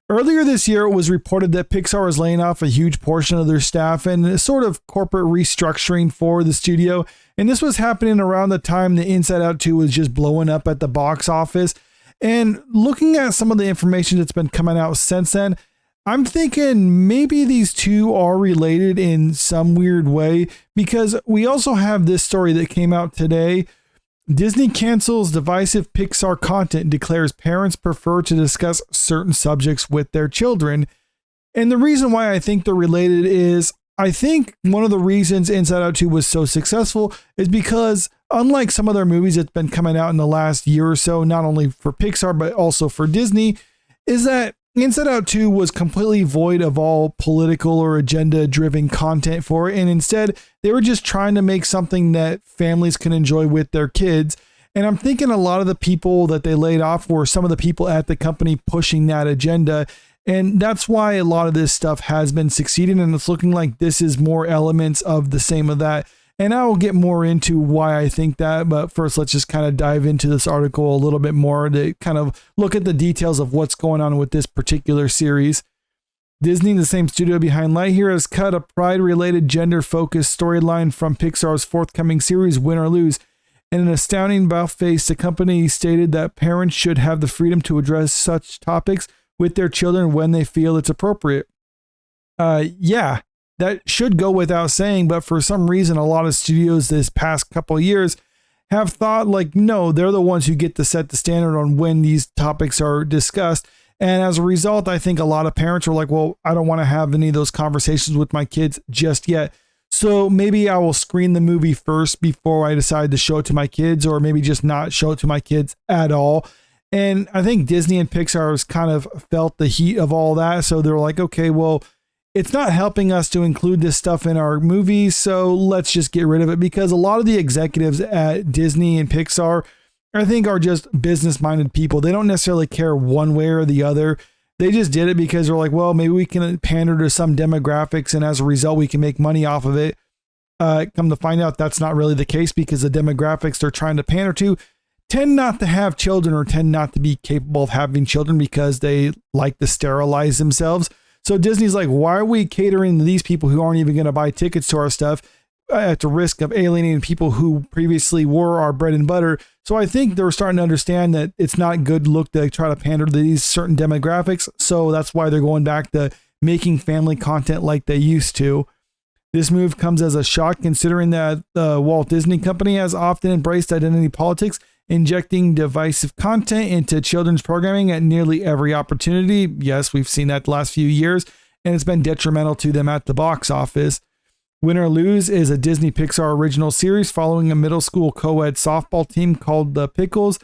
Earlier this year, it was reported that Pixar is laying off a huge portion of their staff and a sort of corporate restructuring for the studio. And this was happening around the time the Inside Out 2 was just blowing up at the box office. And looking at some of the information that's been coming out since then, I'm thinking maybe these two are related in some weird way, because we also have this story that came out today. Disney cancels divisive Pixar content, declares parents prefer to discuss certain subjects with their children. And the reason why I think they're related is I think one of the reasons Inside Out 2 was so successful is because, unlike some of their movies that's been coming out in the last year or so, not only for Pixar but also for Disney, is that Inside Out 2 was completely void of all political or agenda-driven content for it, and instead, they were just trying to make something that families can enjoy with their kids. And I'm thinking a lot of the people that they laid off were some of the people at the company pushing that agenda, and that's why a lot of this stuff has been succeeding, and it's looking like this is more elements of the same of that. And I will get more into why I think that, but first let's just kind of dive into this article a little bit more to kind of look at the details of what's going on with this particular series. Disney, the same studio behind Lightyear, has cut a pride-related gender-focused storyline from Pixar's forthcoming series, Win or Lose. In an astounding about-face, the company stated that parents should have the freedom to address such topics with their children when they feel it's appropriate. Yeah. That should go without saying, but for some reason, a lot of studios this past couple of years have thought like, no, they're the ones who get to set the standard on when these topics are discussed. And as a result, I think a lot of parents are like, well, I don't want to have any of those conversations with my kids just yet. So maybe I will screen the movie first before I decide to show it to my kids, or maybe just not show it to my kids at all. And I think Disney and Pixar has kind of felt the heat of all that. So they're like, okay, well, it's not helping us to include this stuff in our movies, so let's just get rid of it, because a lot of the executives at Disney and Pixar, I think, are just business-minded people. They don't necessarily care one way or the other. They just did it because they're like, well, maybe we can pander to some demographics, and as a result, we can make money off of it. Come to find out, that's not really the case, because the demographics they're trying to pander to tend not to have children or tend not to be capable of having children because they like to sterilize themselves. So Disney's like, why are we catering to these people who aren't even going to buy tickets to our stuff at the risk of alienating people who previously were our bread and butter? So I think they're starting to understand that it's not good look to try to pander to these certain demographics. So that's why they're going back to making family content like they used to. This move comes as a shock considering that the Walt Disney Company has often embraced identity politics, injecting divisive content into children's programming at nearly every opportunity. Yes, we've seen that the last few years, and it's been detrimental to them at the box office. Win or Lose is a Disney Pixar original series following a middle school co-ed softball team called the Pickles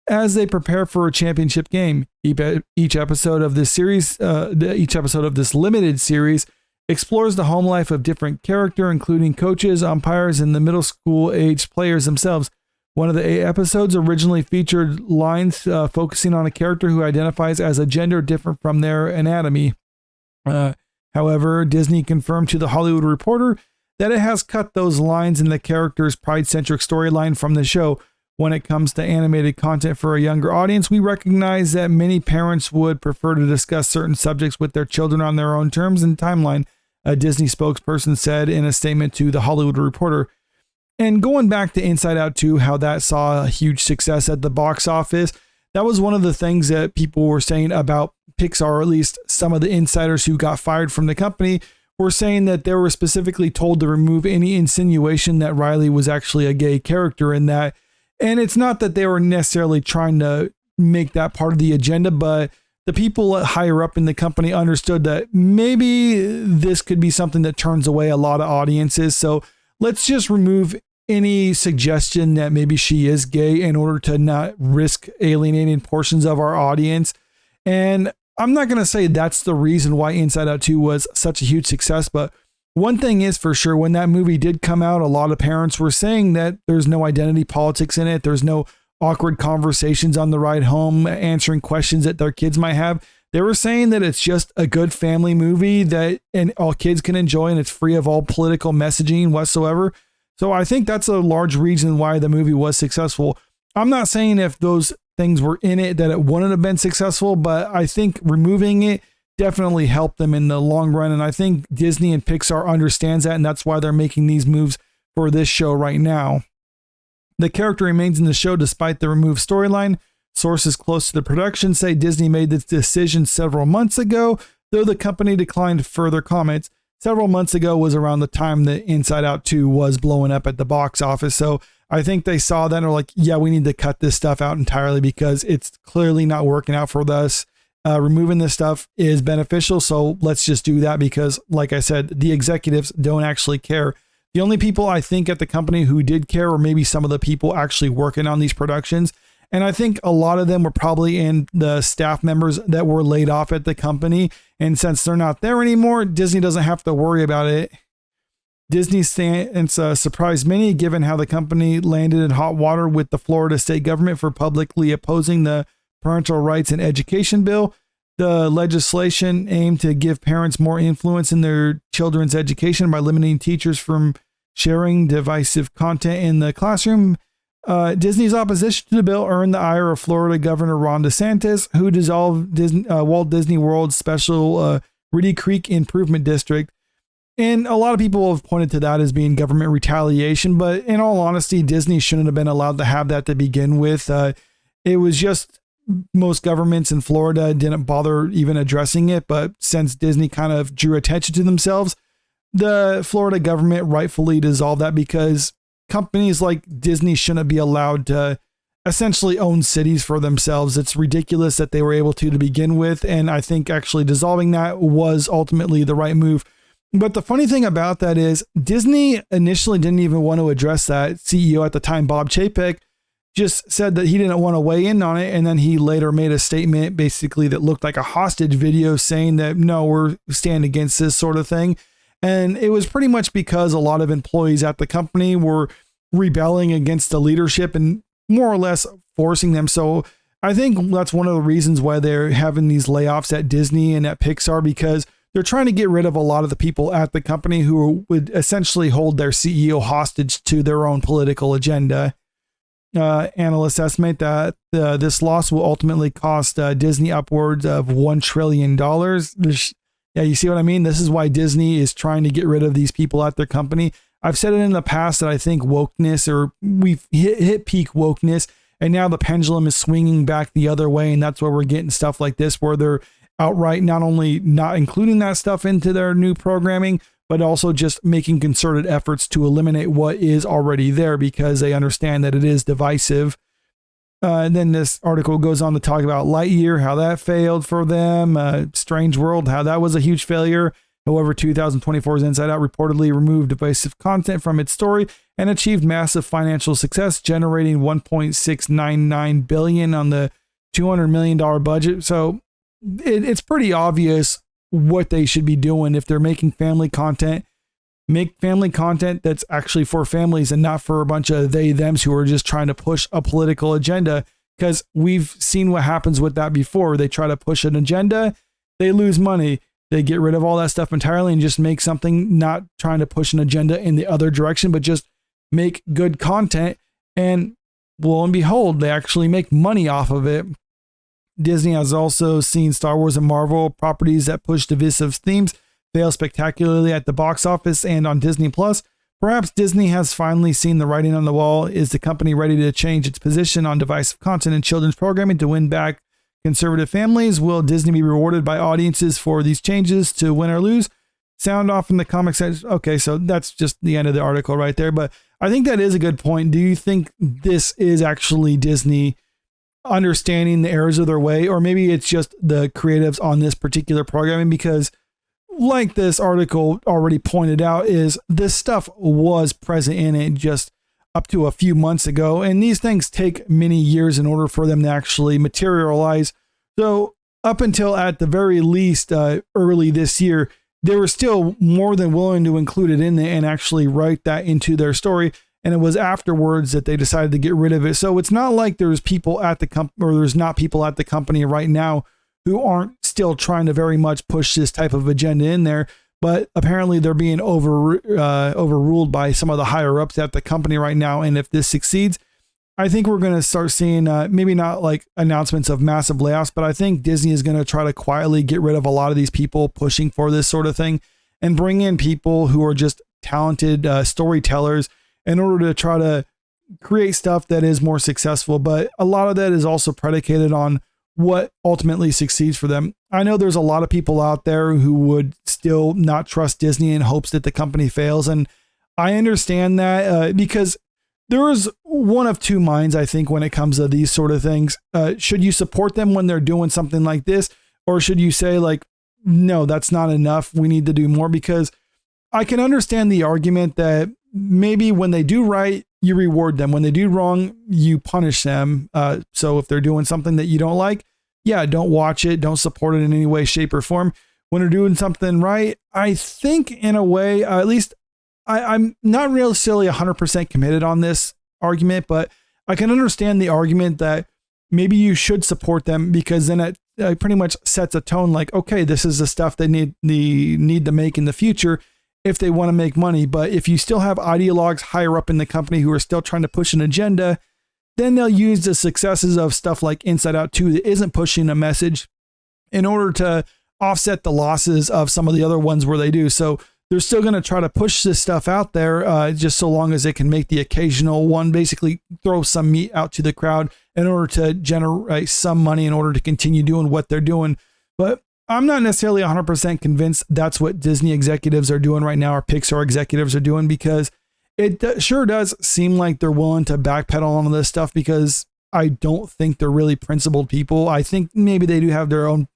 as they prepare for a championship game. Each episode of this limited series explores the home life of different characters, including coaches, umpires, and the middle school aged players themselves. One of the 8 episodes originally featured lines focusing on a character who identifies as a gender different from their anatomy. However, Disney confirmed to The Hollywood Reporter that it has cut those lines in the character's pride-centric storyline from the show. When it comes to animated content for a younger audience, we recognize that many parents would prefer to discuss certain subjects with their children on their own terms and timeline, a Disney spokesperson said in a statement to The Hollywood Reporter. And going back to Inside Out 2, how that saw a huge success at the box office, that was one of the things that people were saying about Pixar, or at least some of the insiders who got fired from the company were saying that they were specifically told to remove any insinuation that Riley was actually a gay character in that. And it's not that they were necessarily trying to make that part of the agenda, but the people higher up in the company understood that maybe this could be something that turns away a lot of audiences. So let's just remove any suggestion that maybe she is gay in order to not risk alienating portions of our audience. And I'm not going to say that's the reason why Inside Out 2 was such a huge success, but one thing is for sure, when that movie did come out, a lot of parents were saying that there's no identity politics in it. There's no awkward conversations on the ride home, answering questions that their kids might have. They were saying that it's just a good family movie that and all kids can enjoy, and it's free of all political messaging whatsoever. So I think that's a large reason why the movie was successful. I'm not saying if those things were in it that it wouldn't have been successful, but I think removing it definitely help them in the long run. And I think Disney and Pixar understands that, and that's why they're making these moves for this show right now. The character remains in the show despite the removed storyline. Sources close to the production say Disney made this decision several months ago, though the company declined further comments. Several months ago was around the time that Inside Out 2 was blowing up at the box office. So I think they saw that and are like, yeah, we need to cut this stuff out entirely because it's clearly not working out for us. Removing this stuff is beneficial. So let's just do that because, like I said, the executives don't actually care. The only people I think at the company who did care were maybe some of the people actually working on these productions. And I think a lot of them were probably in the staff members that were laid off at the company. And since they're not there anymore, Disney doesn't have to worry about it. Disney's stance surprised many given how the company landed in hot water with the Florida state government for publicly opposing the Parental Rights and Education Bill. The legislation aimed to give parents more influence in their children's education by limiting teachers from sharing divisive content in the classroom. Disney's opposition to the bill earned the ire of Florida Governor Ron DeSantis, who dissolved Walt Disney World's special Reedy Creek Improvement District. And a lot of people have pointed to that as being government retaliation, but in all honesty, Disney shouldn't have been allowed to have that to begin with. It was just most governments in Florida didn't bother even addressing it, but since Disney kind of drew attention to themselves, the Florida government rightfully dissolved that because companies like Disney shouldn't be allowed to essentially own cities for themselves. It's ridiculous that they were able to begin with, and I think actually dissolving that was ultimately the right move. But the funny thing about that is Disney initially didn't even want to address that. CEO at the time, Bob Chapek, just said that he didn't want to weigh in on it. And then he later made a statement basically that looked like a hostage video saying that, no, we're standing against this sort of thing. And it was pretty much because a lot of employees at the company were rebelling against the leadership and more or less forcing them. So I think that's one of the reasons why they're having these layoffs at Disney and at Pixar, because they're trying to get rid of a lot of the people at the company who would essentially hold their CEO hostage to their own political agenda. Analysts estimate that this loss will ultimately cost Disney upwards of $1 trillion. Yeah, you see what I mean? This is why Disney is trying to get rid of these people at their company. I've said it in the past that I think wokeness, or we've hit peak wokeness, and now the pendulum is swinging back the other way, and that's where we're getting stuff like this, where they're outright not only not including that stuff into their new programming, but also just making concerted efforts to eliminate what is already there because they understand that it is divisive. And then this article goes on to talk about Lightyear, how that failed for them. Strange World, how that was a huge failure. However, 2024's Inside Out reportedly removed divisive content from its story and achieved massive financial success, generating $1.699 billion on the $200 million budget. So it's pretty obvious what they should be doing if they're making family content. Make family content that's actually for families and not for a bunch of they-thems who are just trying to push a political agenda, because we've seen what happens with that before. They try to push an agenda, they lose money. They get rid of all that stuff entirely and just make something not trying to push an agenda in the other direction, but just make good content. And lo and behold, they actually make money off of it. Disney has also seen Star Wars and Marvel properties that push divisive themes fail spectacularly at the box office and on Disney Plus. Perhaps Disney has finally seen the writing on the wall. Is the company ready to change its position on divisive content in children's programming to win back conservative families? Will Disney be rewarded by audiences for these changes to win or lose? Sound off in the comment section. Okay, so that's just the end of the article right there. But I think that is a good point. Do you think this is actually Disney understanding the errors of their way, or maybe it's just the creatives on this particular programming? Because like this article already pointed out, is this stuff was present in it just up to a few months ago, and these things take many years in order for them to actually materialize. So up until at the very least early this year, they were still more than willing to include it in there and actually write that into their story. And it was afterwards that they decided to get rid of it. So it's not like there's people at the company, or there's not people at the company right now who aren't still trying to very much push this type of agenda in there. But apparently they're being overruled by some of the higher ups at the company right now. And if this succeeds, I think we're going to start seeing maybe not like announcements of massive layoffs, but I think Disney is going to try to quietly get rid of a lot of these people pushing for this sort of thing and bring in people who are just talented storytellers in order to try to create stuff that is more successful. But a lot of that is also predicated on what ultimately succeeds for them. I know there's a lot of people out there who would still not trust Disney in hopes that the company fails. And I understand that because there is one of two minds, I think, when it comes to these sort of things. Should you support them when they're doing something like this? Or should you say like, no, that's not enough. We need to do more? Because I can understand the argument that maybe when they do right, you reward them. When they do wrong, you punish them. So if they're doing something that you don't like, yeah, don't watch it. Don't support it in any way, shape, or form. When they're doing something right, I think in a way, at least I'm not necessarily 100% committed on this argument, but I can understand the argument that maybe you should support them because then it pretty much sets a tone like, okay, this is the stuff they need to make in the future if they want to make money. But if you still have ideologues higher up in the company who are still trying to push an agenda, then they'll use the successes of stuff like Inside Out 2 that isn't pushing a message in order to offset the losses of some of the other ones where they do. So they're still going to try to push this stuff out there just so long as they can make the occasional one, basically throw some meat out to the crowd in order to generate some money in order to continue doing what they're doing. But I'm not necessarily 100% convinced that's what Disney executives are doing right now or Pixar executives are doing, because it sure does seem like they're willing to backpedal on this stuff, because I don't think they're really principled people. I think maybe they do have their own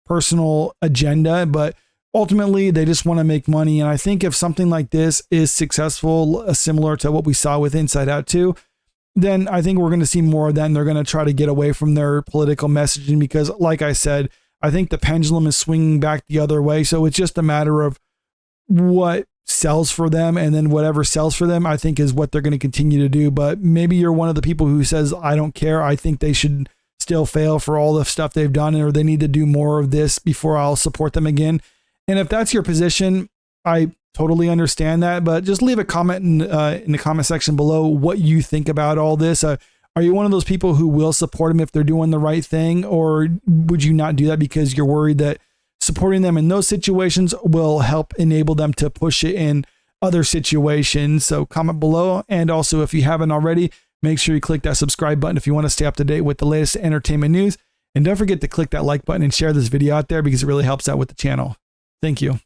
personal agenda, but ultimately they just want to make money. And I think if something like this is successful, similar to what we saw with Inside Out 2, then I think we're going to see more of that. And they're going to try to get away from their political messaging because, like I said, I think the pendulum is swinging back the other way. So it's just a matter of what sells for them, and then whatever sells for them, I think, is what they're going to continue to do. But maybe you're one of the people who says, I don't care. I think they should still fail for all the stuff they've done, or they need to do more of this before I'll support them again. And if that's your position, I totally understand that, but just leave a comment in the comment section below what you think about all this. Are you one of those people who will support them if they're doing the right thing, or would you not do that because you're worried that supporting them in those situations will help enable them to push it in other situations? So comment below. And also, if you haven't already, make sure you click that subscribe button if you want to stay up to date with the latest entertainment news. And don't forget to click that like button and share this video out there because it really helps out with the channel. Thank you.